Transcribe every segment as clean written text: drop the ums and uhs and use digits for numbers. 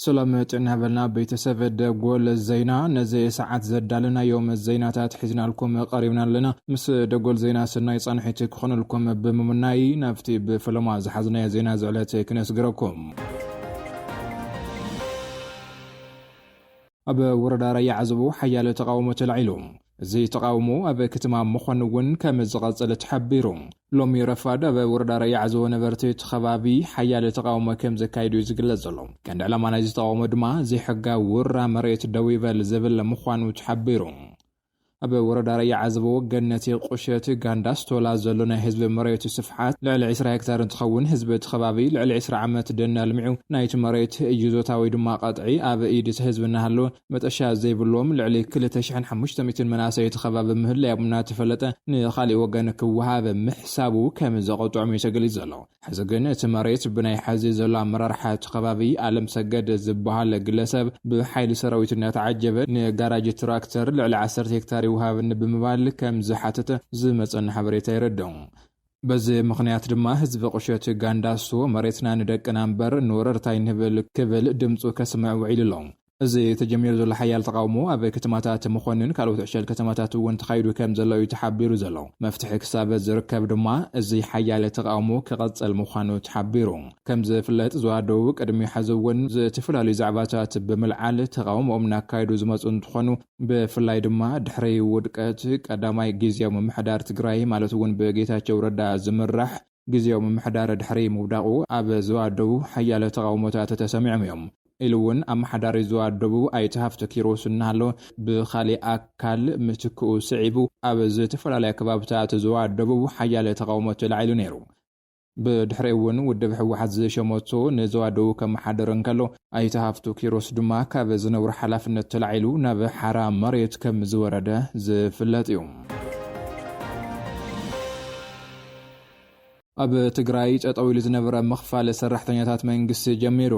سلامت نهبلنا بيتسف دقول الزينة نزي ساعات زدالنا يوم الزينة تحزنا لكم قريبنا لنا مس دقول زينة سناي صانحيتك خون لكم بممناي نفتي بفلما زحزنا زينة زعلت كنس قركم أب وردا ريا عزبو حيال تقاومة العلوم زي تقاومو أب كتمام مخنون كمزغز لتحبيرون لومي رفاد أب وردا ريا عزبو نبرتي تخبابي حيال تقاومة كم زكايدو يزقلزلو كان على نزي تقاومو دما زي حقا ورا مريت دويبا لزبل مخوانو تحبيرون أب وردا ريا عزبو جنتي قشيتي غانداستولا زلونا حزب مريت سفحات لعل 10 هكتار تخون حزب تخبابي لعل 10 عامات دنا المعو نايت مريت يجوزوتاوي دما قطعي اب ايدس حزبنا هلو متاشا زي بلوم لعلي كل تشحن 500 مناسه تخباب مهل يابنا تفلته نخالي وغن كوهاب محسابو كم زقطعم يسجل زلو حزغن تمريت بناي حزي زلا مرارحه تخبابي عالم سجد زبها لجلسب بحيل سراويتنا تعجب نغاراج تراكتور لعل 10 هكتار وهابن بمبال كم زحاتته زمصن حبريتا يردون بزي مخنيات دما حزب قشيت غانداسو مريتنا ندقنا امبر نوررتاي نبل كبل دمصو كسمع وعيللون زي تجميل زل حيال تقاومو ابي كتماتات مخنن كالو تعشل كتماتات وين تخايدو كم زلو يتحبيرو زلو مفتح حساب زركب دما زي حيال تقاومو كقصل مخانو تحبيرو كم زي فلت زوادو قدمي حزون زي تفلالي زعباتات بملعال تقاومو امنا كايدو زمصون تخونو بفلاي دما دحري ودقات قداماي غيزياو ممحدار تግራይ ማለቱን በጌታቸው ረዳ ዝምራሕ ጊዜው መምሕዳር ድሕሪ መውዳቁ ኣብ ዝዋደው ሓያለ ተቃውሞታት ተሰሚዖም ኢሉውን ኣምሓዳሪ ዝዋደቡ ኣይተሃፍተ ኪሮስና ሃሎ ብኻሊ ኣካል ምትክኡ ስዒቡ ኣብ ዝተፈላላይ ከባብታት ዝዋደቡ ሓያለ ተቃውሞት ላዕሉ ነይሩ بدحريون ودب حوحات زي شموتو نزوادو كمحادرن كالو ايتهافتو كيروس دما كاب زنور حلافن التلعيلو ناب حرام مريت كم زورده زفلاتيوم اب تግራይ ጨጣውል ዝነበረ መخفال ሰራሕተኛታት መንግስት ጀሚሩ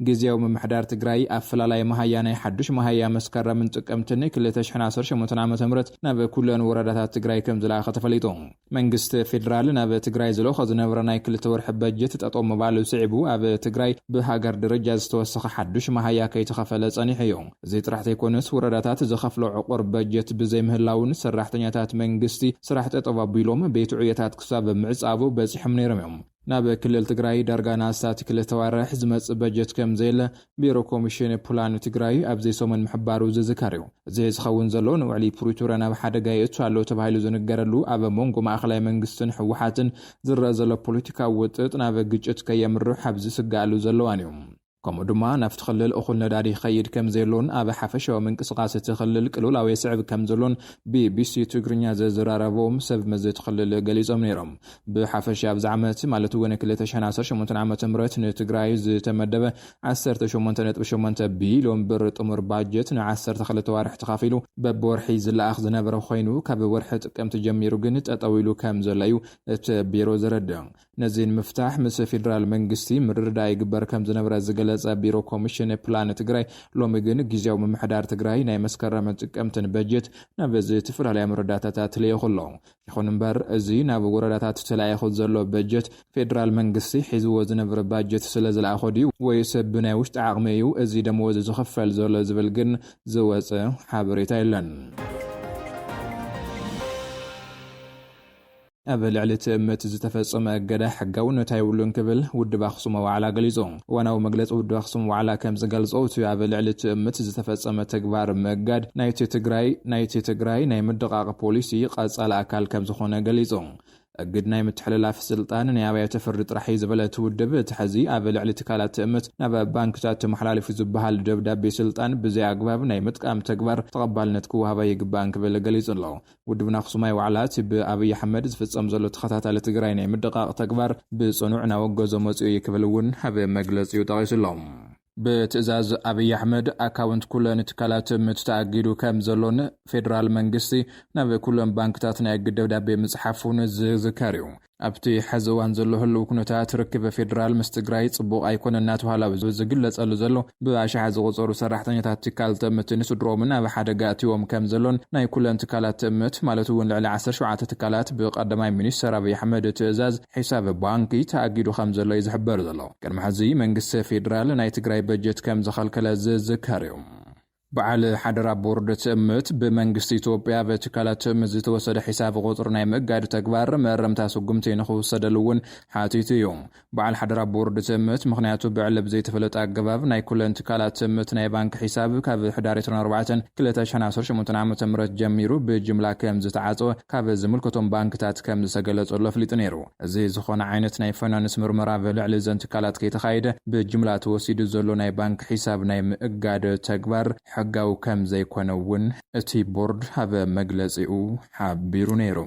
ጊዜው መምሕዳር ትግራይ ኣፈላላይ መሃያናይ ሓድሽ መሃያ መስከረም ጥቅምትን 2018 ዓመተ ምህረት ናብ ኩለን ወረዳታት ትግራይ ከም ዝላኸ ተፈሊጡ መንግስት ፌደራል ናብ ትግራይ ዝለኸ ዝነበረ ናይ ክልተ ወርሕ በጀት ጠጦም መባሉ ስዒቡ ኣብ ትግራይ ብሃገር ደረጃ ዝተወሰኸ ሓድሽ መሃያ ከይተኸፈለ ጸኒሕ እዩ እዚ ጥራሕቲ ኮነስ ወረዳታት ዝኸፍሉ ዕቁር በጀት ብዘይ ምህላውን ሰራሕተኛታት መንግስቲ ስራሕ ተጠባቢሎም ቤት ዕየታት ክሳብ ምዕጻቡ በጽሕም ነይሮም ናብ ክልል ትግራይ ዳርጋና ስታቲክ ለተዋረሕ ዝመጽ በጀት ከም ዘለ ቢሮ ኮሚሽን ፕላን ትግራይ ኣብ ዘይሶመን ምሕባሩ ዝዝካርዩ እዚ ዝኸውን ዘሎ ንውዕሊ ፕሪቶሪያ ናብ ሓደጋ የእትዋሎ ተባሂሉ ዝነገረሉ ኣብ ሞንጎ ማእኸላይ መንግስትን ሕወሓትን ዝረአ ዘሎ ፖለቲካዊ ውጥጥ ናብ ግጭት ከየምርሕ ኣብ ዝስጋኣሉ ዘለዋን እዩ كم دما نفت خلل أخلنا داري خير كم زيلون أبا حفشة ومن قصقاس تخلل كلول أو يسعب كم زلون بي سي تجرنيا زراربوم سب مزت خلل جليز أمنيرم بحفشة بزعمت مالتو ونكلة شناسر شمنتن عمت مرت نتجرايز تمدبه عسرت شمنتنت وشمنت بيلون برت أمر باجت نعسر تخلت وارح تخافيلو ببورحيز الأخذ نبر خينو كبورحت كم تجميرو جنت أطويلو كم زلايو بيرو زردان نزين مفتاح مس فيدرال منجستي مردا يجبر كم زنبر زجلز بيرو كوميشن بلان تجراي لومجن جيزاو ممحدار تجراي ناي مسكرم تقمتن بجت نبز تفرالي مرداتات تليخلو يخون مبر ازي ناب ورداتات تلايخل زلو بجت فيدرال منجستي حزو زنبر بجت سلازل اخودي ويسبنا وشت عقميو ازي دموز زخفل زلو زبلجن زوص حبريتايلن أبل علت مت زتفصم أجدا حجون تايولون كبل ود بخصم وعلى جليزون وأنا ومجلس ود بخصم وعلى كم زجلز أو تي أبل علت مت زتفصم تكبار مجد نايتي تجراي ناي مدقاق بوليسي قاص على أكل كم زخون جليزون قدنا متحلل في السلطان نيابه تفرد راح يزبل تودب تحزي ابل على تكالات امت نبا بانكات محلال في زبها الدبداب سلطان بزي اغباب ناي متقام تكبر تقبلنت كو هبا يغبانك بلغليص الله ودبنا خصماي وعلات بابي احمد فصم زلو تخاتات تግራይ ناي مدقاق تكبر بصنوعنا وغزو مصيو يكبلون هبا مجلس يطايسلهم بتزاز أبي أحمد أكاونت كلن تكالات متتأكدو كم زلون فيدرال منجستي نبي كلن بانكتاتنا يقدو دابي مصحفون زكاريو ኣብቲ ሕዝዋን ዘሎ ህሉ ኩነታት ርክብ ፌደራል ምስ ትግራይ ጽቡቕ ኣይኮነ እናተባሃለ ዝግለጸሉ ዘሎ ብኣሽሓ ዝቑጸሩ ሰራሕተኛታት ትካል ትእምትን ስድሮምን ኣብ ሓደጋ እትዮም ከም ዘሎን ናይ ኩለን ትካላት ትእምት ማለት እውን ልዕሊ 17 ትካላት ብቐዳማይ ሚኒስትር ኣብይ ኣሕመድ ትእዛዝ ሒሳብ ባንኪ ተኣጊዱ ከም ዘሎ እዩ ዝሕበር ዘሎ። ቅድሚ ሕዚ መንግስቲ ፌደራል ናይ ትግራይ በጀት ከም ዘኸልከለ ዝዝከር እዩ። በዓል ሓደራ ቦርድ ትእምት ብመንግስቲ ኢትዮጵያ በትካላት ትእምት ዝተወሰደ ሒሳብ ቁጥር ናይ ምእጋድ ተግባር መረምታ ስጉምቲ ንኽውሰደሉውን ሓቲቱ እዩ። በዓል ሓደራ ቦርድ ትእምት ምክንያቱ ብዕለብ ዘይተፈለጠ ኣገባብ ናይ ኩለን ትካላት ትእምት ናይ ባንክ ሒሳብ ካብ ሕዳር 24 2018 ዓ.ም ጀሚሩ ብጅምላ ከም ዝተዓፀወ ካብ ዝምልከቶም ባንክታት ከም ዝተገለጸሉ ኣፍሊጡ ነይሩ። እዚ ዝኾነ ዓይነት ናይ ፋይናንስ ምርመራ ብልዕሊ ዘን ትካላት ከይተኻየደ ብጅምላ ተወሲዱ ዘሎ ናይ ባንክ ሒሳብ ናይ ምእጋድ ተግባር ሕጋው ከም ዘይኮነውን እቲ ቦርድ ሃበ መግለጺኡ ሓቢሩ ነይሩ።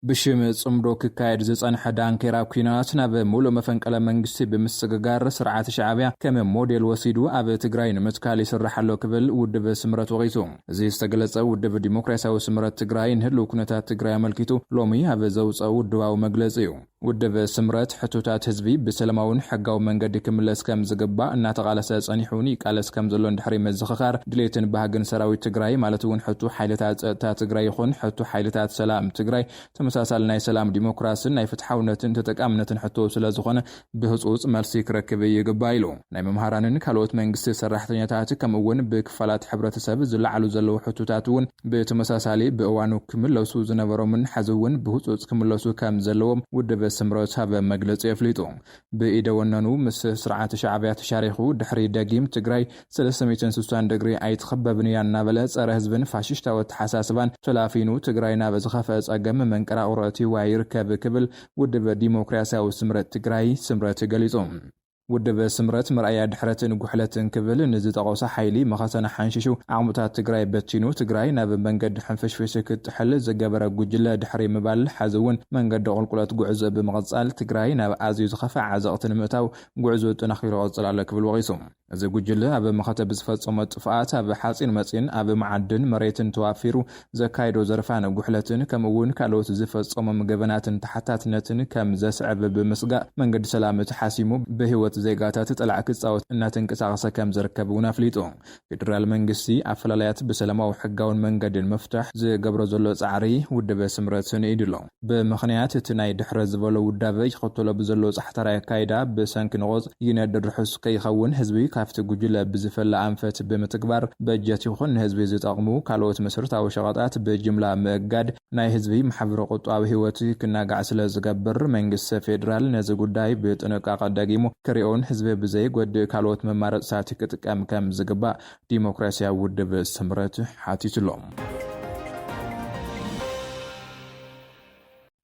ብሽም ጽምዶ ክካየድ ዝጸንሐ ዳንኬራ ኩናት ናብ ሙሉእ መፈንቅለ መንግስቲ ብምስግጋር ስርዓት ሻዕብያ ከም ሞዴል ወሲዱ ኣብ ትግራይ ንምትካል ይስራሓሎ ክብል ውድብ ስምረት ወቂሱ። እዚ ዝተገለጸ ውድብ ዲሞክራሲያዊ ስምረት ትግራይ ንህልው ኩነታት ትግራይ ኣመልኪቱ ሎሚ ኣብ ዘውፀ ውድባዊ መግለጺ እዩ። ውድብ ስምረት ሕቶታት ህዝቢ ብሰላማውን ሕጋዊ መንገዲ ክምለስ ከም ዝግባእ እናተቃለሰ ጸኒሑን ይቃለስ ከም ዘሎ እንድሕሪ መዘኻኻር ድሌትን ባህግን ሰራዊት ትግራይ ማለት እውን ሕቱ ሓይልታት ጸጥታ ትግራይ ይኹን ሕቱ ሓይልታት ሰላም ትግራይ ተመሳሳሊ ናይ ሰላም ዲሞክራሲን ናይ ፍትሓውነትን ተጠቃምነትን ሕቶ ስለ ዝኾነ ብህጹጽ መልሲ ክረክብ ይግባእ ኢሉ። ናይ መምሃራንን ካልኦት መንግስቲ ሰራሕተኛታት ከምኡ እውን ብክፋላት ሕብረተሰብ ዝለዓሉ ዘለዉ ሕቶታት እውን ብተመሳሳሊ ብእዋኑ ክምለሱ ዝነበሮምን ሕዚ እውን ብህጹጽ ክምለሱ ከም ዘለዎም ውድብ ስምረት ሃበ መግለጺ የፍሊጡ። ብኢደወነኑ ምስ ስርዓት ሻዕብያ ተሻሪኹ ድሕሪ ደጊም ትግራይ 360 ዲግሪ ኣይትኸበብን እያ እናበለ ጸረ ህዝብን ፋሽስታዊ ተሓሳስባን ተላፊኑ ትግራይ ናብ ዝኸፍአ ጸገም መንቀራቑረቲ ይርከብ ክብል ውድብ ዲሞክራሲያዊ ስምረት ትግራይ ስምረት ገሊጹ። ውድብ ስምረት ምርኣያ ድሕረትን ጉሕለትን ክብል ንዝጠቐሰ ሓይሊ መኸተነ ሓንሽሹ ዓቕምታት ትግራይ በቲኑ ትግራይ ናብ መንገዲ ሕንፍሽፍሽ ክትሕል ዝገበረ ጉጅለ ድሕሪ ምባል ሓዚ እውን መንገዲ ቁልቁለት ጉዕዞ ብምቕጻል ትግራይ ናብ ኣዝዩ ዝኸፍአ ዓዘቕቲ ንምእታው ጉዕዞ ጠናኺሩ ይቕጽል ኣሎ ክብል ወቂሱ። እዚ ጉጅለ ኣብ መኸተ ብዝፈጸሞ ጥፍኣት ኣብ ሓፂን መፂን ኣብ መዓድን መሬትን ተዋፊሩ ዘካይዶ ዘርፋን ጉሕለትን ከምኡ እውን ካልኦት ዝፈጸሞም ገበናትን ተሓታትነትን ከም ዘስዕብ ብምስጋእ መንገዲ ሰላም ተሓሲሙ ብህይወት ዘይጋታት ጥልዕ ክጻወት እናተንቀሳቐሰ ከም ዝርከብ እውን ኣፍሊጡ። ፌደራል መንግስቲ ኣፈላላያት ብሰላማዊ ሕጋውን መንገድን ምፍታሕ ዝገብሮ ዘሎ ጻዕሪ ውድብ ስምረት ንኢድሎ ብምኽንያት እቲ ናይ ድሕረ ዝበሎ ውዳበ ይኸተሎ ብዘሎ ጻሕተራይ ኣካይዳ ብሰንኪ ንቑፅ ይነድድ ርሑስ ከይኸውን ህዝቢ ካብቲ ጉጅለ ብዝፈላ ኣንፈት ብምትግባር በጀት ይኹን ንህዝቢ ዝጠቕሙ ካልኦት መሰረታዊ ሸቐጣት ብጅምላ ምእጋድ ናይ ህዝቢ ማሕበረ ቁጠባዊ ህይወት ክናጋዕ ስለ ዝገብር መንግስቲ ፌደራል ነዚ ጉዳይ ብጥንቃቐ ደጊሙ ክሪኦን ህዝቢ ብዘይ ጎድእ ካልኦት መማረፅታት ክጥቀም ከም ዝግባእ ዲሞክራሲያዊ ውድብ ስምረት ሓቲቱሎም።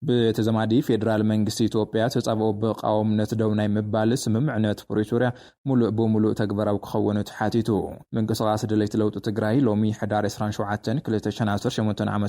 በተዘማዲ ፌደራል መንግስቲ ኢትዮጵያ ተጻብኦ በቃውምነት ደው ናይ ምባል ስምምዕነት ፕሪቶሪያ ሙሉእ ብሙሉእ ተግባራዊ ክኸውን ተሓቲቱ። ምንቅስቓስ ድሌት ለውጢ ትግራይ ሎሚ ሕዳር 27 2018 ዓ.ም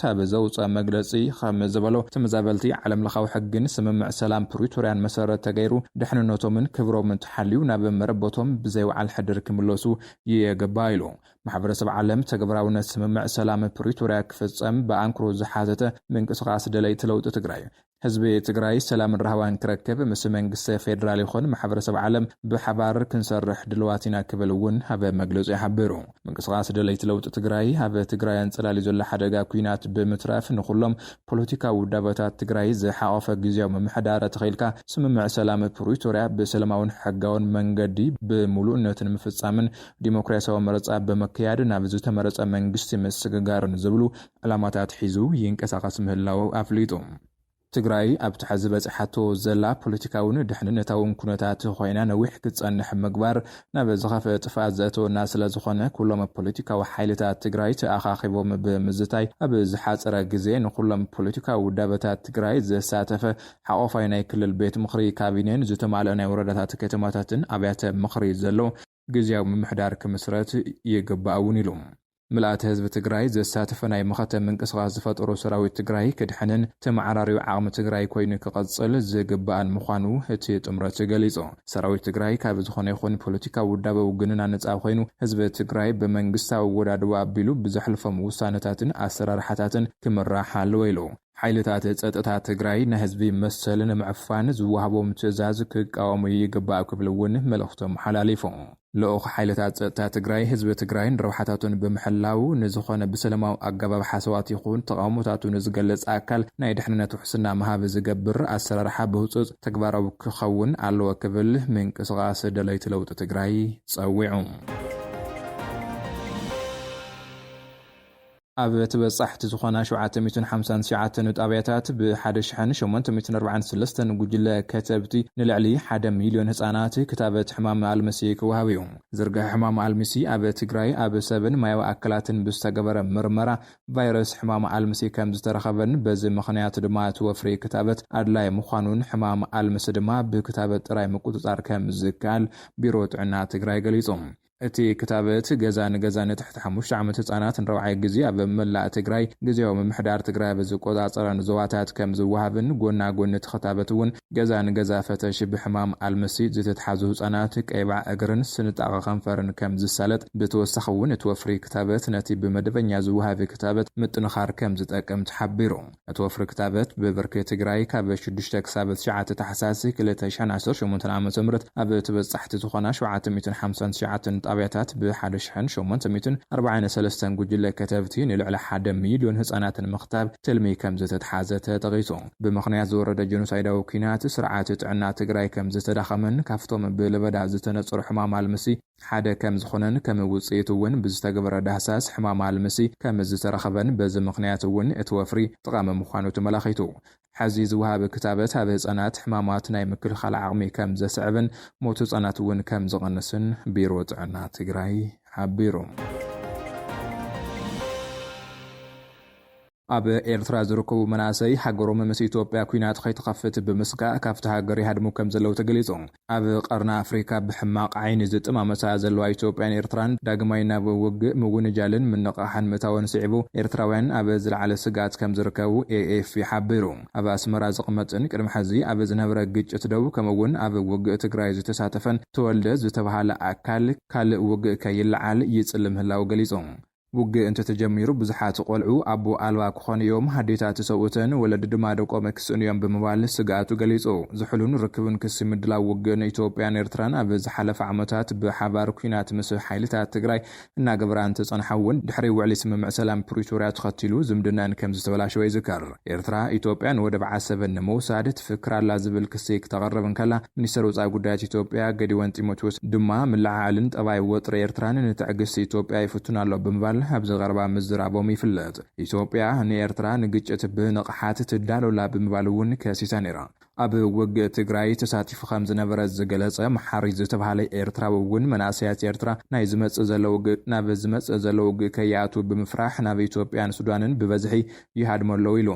ኣብ ዘውፅአ መግለጺ ከም ዝበሎ ተመዛበልቲ ዓለም ለኻዊ ሕግን ስምምዕ ሰላም ፕሪቶሪያን መሰረት ተገይሩ ድሕንነቶምን ክብሮምን ተሓልዩ ናብ መረበቶም ብዘይወዓል ሕድር ክምለሱ ይግባእ ኢሉ። ማሕበረሰብ ዓለም ተግባራውነት ስምምዕ ሰላም ፕሪቶሪያ ክፍጸም በኣንክሮ ዝሓተተ ምንቅስቓስ ድሌት ለውጢ ትግራይ ህዝቢ ትግራይ ሰላምን ረሃዋን ክረክብ ምስ መንግስቲ ፌደራል ይኹን ማሕበረሰብ ዓለም ብሓባር ክንሰርሕ ድልዋቲና ክብል እውን ሃበ መግለጺ ይሓብሩ። ምንቅስቓስ ድሌት ለውጢ ትግራይ ሃበ ትግራይ አንጽላሊ ዘሎ ሓደጋ ኩናት ብምትራፍ ንኹሎም ፖለቲካዊ ውዳበታት ትግራይ ዝሓቆፈ ግዚያዊ ምምሕዳር ተኸይልካ ስምምዕ ሰላም ፕሪቶሪያ ብሰላማውን ሕጋውን መንገዲ ብሙሉእነትን ምፍጻምን ዲሞክራሲያዊ መረጻ በመከያድ ናብ ዝተመረጸ መንግስቲ ምስግጋርን ዝብሉ ዕላማታት ሒዙ ይንቀሳቐስ ምህላው ኣፍሊጡ። ትግራይ ኣብ ትሕዚ በጽሓቶ ዘላ ፖለቲካውን ድሕንነታውን ኩነታት ኮይና ነዊሕ ክጸንሕ ምግባር ናብ ዝኸፍአ ጥፍኣት ዘእተወና ስለ ዝኾነ ኩሎም ፖለቲካዊ ሓይልታት ትግራይ ተኣኻኺቦም ብምዝታይ ኣብ ዝሓፀረ ግዜ ንኩሎም ፖለቲካዊ ውዳበታት ትግራይ ዘሳተፈ ሓቆፋይ ናይ ክልል ቤት ምኽሪ ካቢኔን ዝተማልአ ናይ ወረዳታት ከተማታትን ኣብያተ ምኽሪ ዘሎ ግዚያዊ ምምሕዳር ክምስረት ይግባእ እውን ኢሉ። ملأت حزب تግራይ ዘሳተፈ ናይ መኸተም ምንቅስቓስ ዝፈጠሩ ሰራዊት ትግራይ ክድሕንን ተማዓራሪው ዓቕሚ ትግራይ ኮይኑ ክቐጽል ዝግባእን ምዃኑ እቲ ጥምረት ገሊጹ ሰራዊት ትግራይ ካብ ዝኾነ ይኹን ፖለቲካዊ ውዳበ ውግንና ነጻ ኮይኑ ህዝቢ ትግራይ ብመንግስታዊ ወዳድባ ኣቢሉ ብዘሕልፎም ውሳነታትን ኣሰራርሓታትን ክምራሕ ኣለዎ ኢሉ ሓይልታት ጸጥታ ትግራይ ንህዝቢ መሰልን ምዕፋን ዝወሃቦም ትእዛዝ ክቃወሙ ይግባእ ክብል እውን መልእኽቶም ሓላሊፎም ልኡኽ ሓይልታት ጸጥታ ትግራይ ህዝቢ ትግራይን ረብሓታቱን ብምሕላው ንዝኾነ ብሰላማዊ ኣገባብ ሓሰዋት ይኹን ተቃውሞታቱን ዝገልጽ ኣካል ናይ ድሕንነት ውሕስና መሃብ ዝገብር ኣሰራርሓ ብህፁፅ ተግባራዊ ክኸውን ኣለዎ ክብል ምንቅስቓስ ደለይቲ ለውጢ ትግራይ ጸዊዑ ኣብ ተበጻሕቲ ዝኾና 759 ጣብያታት ብ1843 ጉጅለ ከተብቲ ንልዕሊ 1 ሚልዮን ህጻናት ክታበት ሕማም ኣልመሲ ክወሃብ እዩ ዝርግሕ ሕማም ኣልመሲ ኣብ ትግራይ ኣብ ሰብን ማያዊ ኣካላትን ብዝተገበረ ምርመራ ቫይረስ ሕማም ኣልመሲ ከም ዝተረኸበን በዚ ምኽንያት ድማ ተወፍሪ ክታበት ኣድላይ ምዃኑን ሕማም ኣልመሲ ድማ ብክታበት ጥራይ ምቁጽጻር ከም ዝከኣል ቢሮ ጥዕና ትግራይ ገሊጹ እቲ ክታበት ገዛ ንገዛ ንትሕቲ 5 ዓመት ህጻናት ንረብዓይ ግዜ ኣብ መላእ ትግራይ ግዜያዊ ምምሕዳር ትግራይ ብዝቆጻጸረን ዞባታት ከም ዝወሃብን ጎና ጎኒ ክታበት እውን ገዛ ንገዛ ፈተሽ ብሕማም ኣልመሲ ዝተተሓዙ ህጻናት ቀይባዕ እግርን ስንጣቐ ከንፈርን ከም ዝሳለጥ ብተወሳኺ እውን እቲ ወፍሪ ክታበት ነቲ ብመደበኛ ዝወሃብ ክታበት ምጥንኻር ከም ዝጠቅም ተሓቢሩ እቲ ወፍሪ ክታበት ብብርኪ ትግራይ ካብ 6 ክሳብ 9 ታሕሳስ 2018 ዓ.ም ኣብ ተበጻሕቲ ዝኾና 759 ጣብያታት ብ1843 ጉጅለ ከተብቲ ንልዕሊ 1 ሚልዮን ህጻናትን ምኽታብ ትልሚ ከም ዝተተሓዘ ተጠቒሱ ብምኽንያት ዝወረደ ጀኖሳይዳዊ ኩናት ስርዓት ጥዕና ትግራይ ከም ዝተዳኸመን ካፍቶም ብለበዳ ዝተነጸሩ ሕማም ኣልመሲ ሓደ ከም ዝኾነን ከም ውጽኢት እውን ብዝተገበረ ዳህሳስ ሕማም ኣልመሲ ከም ዝተረኸበን በዚ ምኽንያት እውን እቲ ወፍሪ ጠቓሚ ምዃኑ ተመላኺቱ حزي زوهاب كتابت هذا صنات حمامات ناي مكل خلع عمي كم زسعبن موت صنات ون كم زغنسن بيروت عنا تجراي حبيرو ኣብ ኤርትራ ዝርከቡ መናሰይ ሃገሮም ምስ ኢትዮጵያ ኩናት ከይተኸፍት ብምስጋእ ካብቲ ሃገር ይሃድሙ ከም ዘለው ተገሊጹ ኣብ ቀርና ኣፍሪካ ብሕማቕ ዓይኒ ዝጥማመሳ ዘለዋ ኢትዮጵያን ኤርትራን ዳግማይ ናብ ውግእ ምውንጃልን ምንቕሓን ምእታውን ስዒቡ ኤርትራውያን ኣብ ዝለዓለ ስጋት ከም ዝርከቡ ኤኤፍ ይሓቢሩ ኣብ ኣስመራ ዝቕመጥን ቅድሚ ሕዚ ኣብ ዝነበረ ግጭት ደው ከምውን ኣብ ውግእ ትግራይ ዝተሳተፈን ተወልደ ዝተባሃለ ኣካል ካልእ ውግእ ከይለዓል ይጽልም ህላው ገሊጹ ውግእ እንተ ተጀሚሩ ብዙሓት ቆልዑ ኣቦ ኣልባ ክኾኑ እዮም ሃዴታት ሰውተን ወለድ ድማ ደቆም ክስእኑ እዮም ብምባል ስጋቱ ገሊጹ ዝሕሉን ርክብን ክሲ ምድላው ውግእ ኢትዮጵያን ኤርትራን ኣብ ዝሓለፈ ዓመታት ብሓባር ኩናት ምስ ሓይልታት ትግራይ እናገበራን ተጸንሐውን ድሕሪ ውዕሊ ስምምዕ ሰላም ፕሪቶሪያ ተኸቲሉ ዝምድናን ከም ዝተበላሸወ ይዝከር ኤርትራ ኢትዮጵያን ወደብ ዓሰብ ንምውሳድ ትፍክራላ ዝብል ክሲ ክተቐርብ ከላ ሚኒስትር ወጻኢ ጉዳያት ኢትዮጵያ ገዲወን ጢሞቴዎስ ድማ ምልዓልን ጠባይ ወጥሪ ኤርትራን ንትዕግስቲ ኢትዮጵያ ይፍቱን ኣሎ ብምባል ኣብዚ ቀረባ ምዝራቦም ይፍለጥ ኢትዮጵያ ንኤርትራ ንግጭት ብንቕሓት ትዳሎላ ብምባል እውን ከሲሳ ነይራ ኣብ ውግእ ትግራይ ተሳቲፉ ከም ዝነበረ ዝገለጸ መሓሪ ዝተባሃለ ኤርትራዊ እውን መናእሰያት ኤርትራ ናይ ዝመጽእ ዘሎ ውግእ ናብ ዝመጽእ ዘሎ ውግእ ከይኣቱ ብምፍራሕ ናብ ኢትዮጵያን ሱዳንን ብበዝሒ ይሃድመለው ኢሉ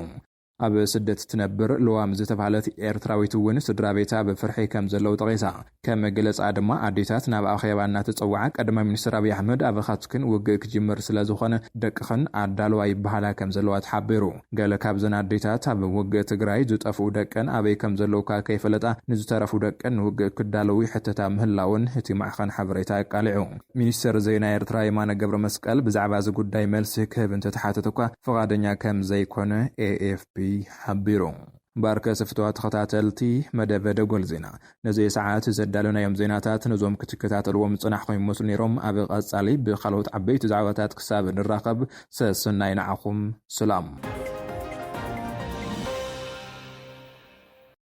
ኣብ ስደት ትነብር ለዋም ዝተባሃለት ኤርትራዊት እውን ስድራ ቤታ ብፍርሒ ከም ዘለው ጠቒሳ ከም ገለጻ ድማ ኣዴታት ናብ ኣኼባ እናተጸውዓ ቀዳማይ ሚኒስትር አብይ ኣሕመድ ኣብ ኻትክን ውግእ ክጅምር ስለ ዝኾነ ደቅኽን ኣዳልዋ ይበሃላ ከም ዘለዋ ተሓቢሩ ገለ ካብዘን ኣዴታት ኣብ ውግእ ትግራይ ዝጠፍኡ ደቀን ኣበይ ከም ዘለውካ ከይፈለጣ ንዝተረፉ ደቀን ውግእ ክዳለዉ ይሕተታ ምህላውን እቲ ማዕኸን ሓበሬታ ኣቃሊዑ ሚኒስትር ዜና ኤርትራ የማነ ገብረ መስቀል ብዛዕባ እዚ ጉዳይ መልሲ ክህብ እንተተሓተተኳ ፈቃደኛ ከም ዘይኮነ ኤኤፍፒ حبيرو باركة سفتوات خطاتلتي مدبة دقل زينا نزي ساعات زدالونا يوم زيناتات نزوم كتكتات الوم صنحكم مسلني روم أبغ أصالي بخلوت عبيت زعواتات كساب الراقب سسنين عقم سلام